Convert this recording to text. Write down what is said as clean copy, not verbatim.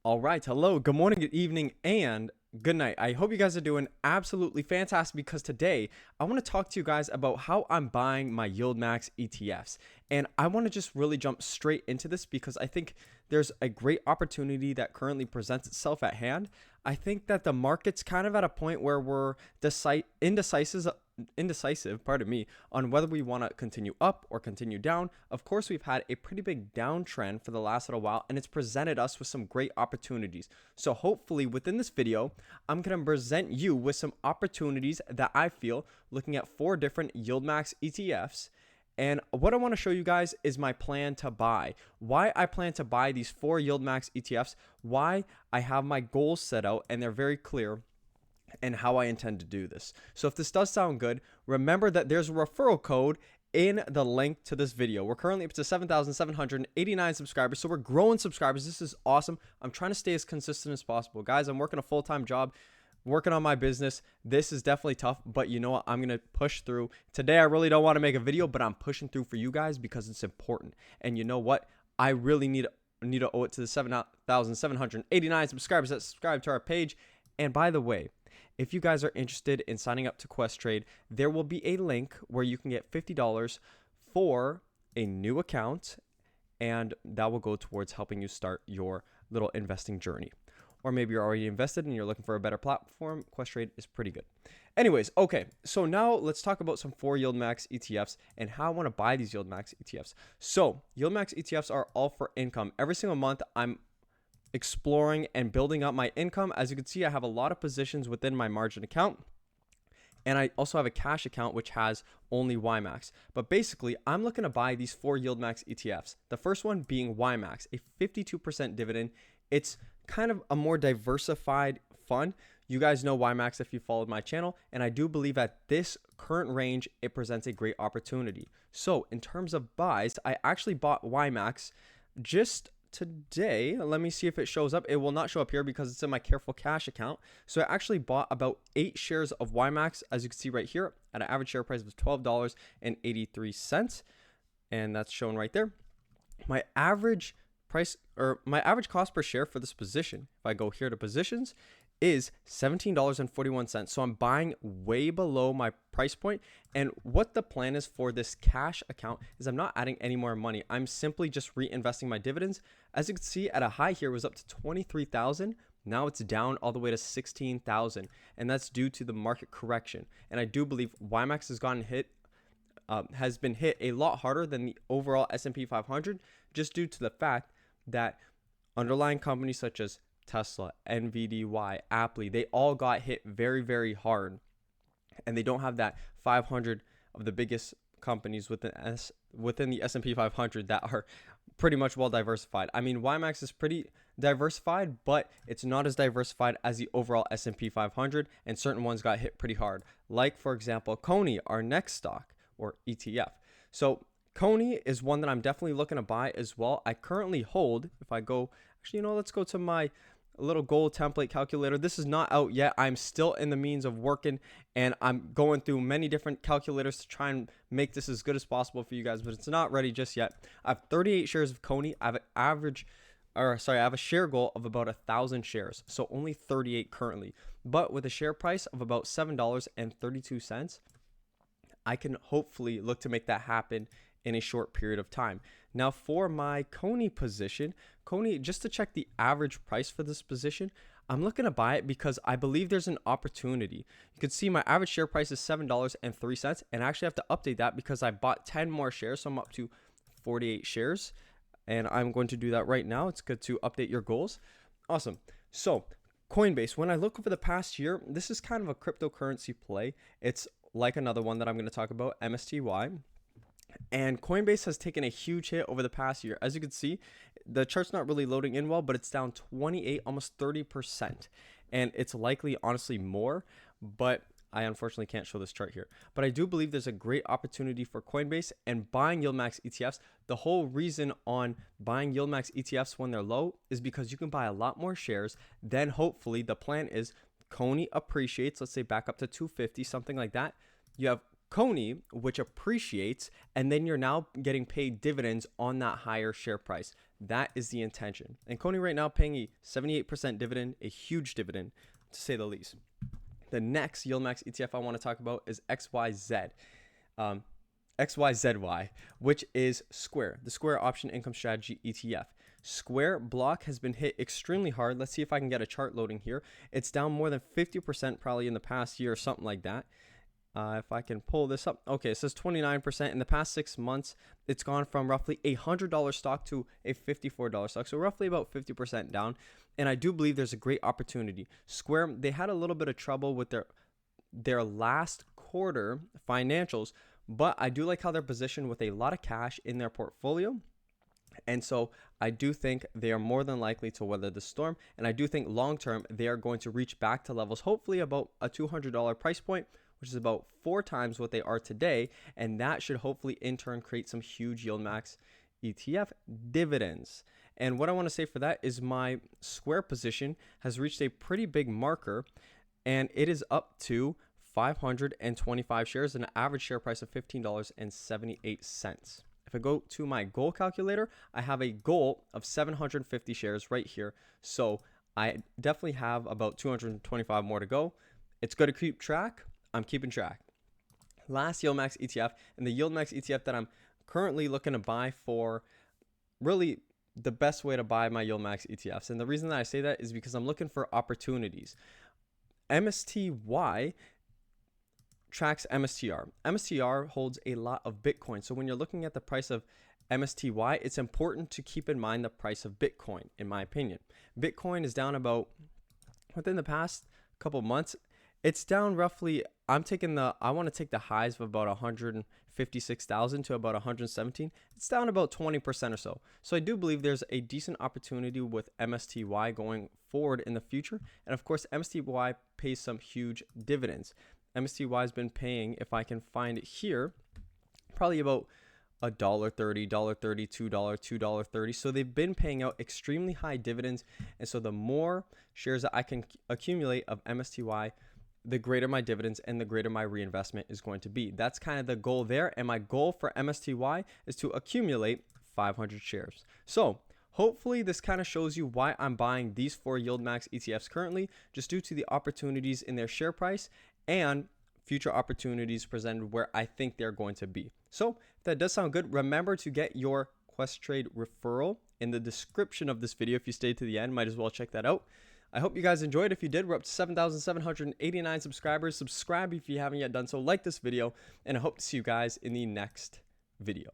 All right. Hello, good morning, good evening, and good night. I hope you guys are doing absolutely fantastic because today I want to talk to you guys about how I'm buying my YIELDMAX ETFs. And I want to just really jump straight into this because I think there's a great opportunity that currently presents itself at hand. I think that the market's kind of at a point where we're indecisive, pardon me, on whether we want to continue up or continue down. Of course, we've had a pretty big downtrend for the last little while, and it's presented us with some great opportunities. So hopefully within this video, I'm going to present you with some opportunities that I feel looking at 4 different YIELDMAX ETFs. And what I want to show you guys is my plan to buy, why I plan to buy these 4 YIELDMAX ETFs, why I have my goals set out and they're very clear, and how I intend to do this. So if this does sound good, remember that there's a referral code in the link to this video. We're currently up to 7,789 subscribers, so we're growing subscribers. This is awesome. I'm trying to stay as consistent as possible. Guys, I'm working a full-time job, working on my business. This is definitely tough, but you know what? I'm going to push through. Today, I really don't want to make a video, but I'm pushing through for you guys because it's important. And you know what? I really need to owe it to the 7,789 subscribers that subscribe to our page. And by the way, if you guys are interested in signing up to Questrade, there will be a link where you can get $50 for a new account, and that will go towards helping you start your little investing journey. Or maybe you're already invested and you're looking for a better platform. Questrade is pretty good. Anyways, okay, so now let's talk about some 4 YIELDMAX ETFs and how I want to buy these YIELDMAX ETFs. So YIELDMAX ETFs are all for income. Every single month, I'm exploring and building up my income. As you can see, I have a lot of positions within my margin account, and I also have a cash account which has only YMAX. But basically, I'm looking to buy these 4 YIELDMAX ETFs. The first one being YMAX, a 52% dividend. It's kind of a more diversified fund. You guys know YMAX if you followed my channel, and I do believe at this current range, it presents a great opportunity. So in terms of buys, I actually bought YMAX just today. Let me see if it shows up. It will not show up here because it's in my careful cash account. So I actually bought about 8 shares of YMAX, as you can see right here, at an average share price of $12.83, and that's shown right there. My average price, or my average cost per share for this position, if I go here to positions, is $17.41. So I'm buying way below my price point. And what the plan is for this cash account is I'm not adding any more money. I'm simply just reinvesting my dividends. As you can see, at a high here, it was up to 23,000. Now it's down all the way to 16,000, and that's due to the market correction. And I do believe YMAX has been hit a lot harder than the overall S&P 500, just due to the fact that underlying companies such as Tesla, NVDY, Apple, they all got hit very, very hard, and they don't have that 500 of the biggest companies within the S&P 500 that are pretty much well diversified. I mean, YMAX is pretty diversified, but it's not as diversified as the overall S&P 500, and certain ones got hit pretty hard, like for example CONY, our next stock or ETF. So CONY is one that I'm definitely looking to buy as well. I currently hold, if I go, actually, let's go to my little goal template calculator. This is not out yet. I'm still in the means of working, and I'm going through many different calculators to try and make this as good as possible for you guys, but it's not ready just yet. I have 38 shares of CONY. I have a share goal of about 1,000 shares, so only 38 currently. But with a share price of about $7.32, I can hopefully look to make that happen in a short period of time. Now for my CONY position, CONY, just to check the average price for this position, I'm looking to buy it because I believe there's an opportunity. You can see my average share price is $7.03, and I actually have to update that because I bought 10 more shares, so I'm up to 48 shares, and I'm going to do that right now. It's good to update your goals. Awesome. So Coinbase, when I look over the past year, this is kind of a cryptocurrency play. It's like another one that I'm going to talk about, MSTY. And Coinbase has taken a huge hit over the past year. As you can see, the chart's not really loading in well, but it's down 28, almost 30%. And it's likely, honestly, more, but I unfortunately can't show this chart here. But I do believe there's a great opportunity for Coinbase and buying YIELDMAX ETFs. The whole reason on buying YIELDMAX ETFs when they're low is because you can buy a lot more shares. Then hopefully the plan is CONY appreciates, let's say back up to 250, something like that. You have CONY, which appreciates, and then you're now getting paid dividends on that higher share price. That is the intention. And CONY right now paying a 78% dividend, a huge dividend to say the least. The next YieldMax ETF I want to talk about is XYZY, which is Square, the Square Option Income Strategy ETF. Square block has been hit extremely hard. Let's see if I can get a chart loading here. It's down more than 50% probably in the past year or something like that. If I can pull this up. Okay, it says 29%. In the past 6 months, it's gone from roughly a $100 stock to a $54 stock. So roughly about 50% down. And I do believe there's a great opportunity. Square, they had a little bit of trouble with their last quarter financials, but I do like how they're positioned with a lot of cash in their portfolio. And so I do think they are more than likely to weather the storm. And I do think long term, they are going to reach back to levels, hopefully about a $200 price point, which is about 4 times what they are today. And that should hopefully in turn create some huge YieldMax ETF dividends. And what I want to say for that is my Square position has reached a pretty big marker, and it is up to 525 shares and an average share price of $15.78. If I go to my goal calculator, I have a goal of 750 shares right here. So I definitely have about 225 more to go. It's good to keep track. I'm keeping track. Last YieldMax ETF, and the YieldMax ETF that I'm currently looking to buy for really the best way to buy my YieldMax ETFs. And the reason that I say that is because I'm looking for opportunities. MSTY tracks MSTR. MSTR holds a lot of Bitcoin. So when you're looking at the price of MSTY, it's important to keep in mind the price of Bitcoin, in my opinion. Bitcoin is down about, within the past couple months, it's down roughly, I want to take the highs of about 156,000 to about 117. It's down about 20% or so. So I do believe there's a decent opportunity with MSTY going forward in the future. And of course, MSTY pays some huge dividends. MSTY has been paying, if I can find it here, probably about $1.30, $1.32, $2.30. So they've been paying out extremely high dividends. And so the more shares that I can accumulate of MSTY, the greater my dividends and the greater my reinvestment is going to be. That's kind of the goal there. And my goal for MSTY is to accumulate 500 shares. So hopefully this kind of shows you why I'm buying these 4 YieldMax ETFs currently, just due to the opportunities in their share price and future opportunities presented where I think they're going to be. So if that does sound good, remember to get your Questrade referral in the description of this video. If you stayed to the end, might as well check that out. I hope you guys enjoyed. If you did, we're up to 7,789 subscribers. Subscribe if you haven't yet done so. Like this video, and I hope to see you guys in the next video.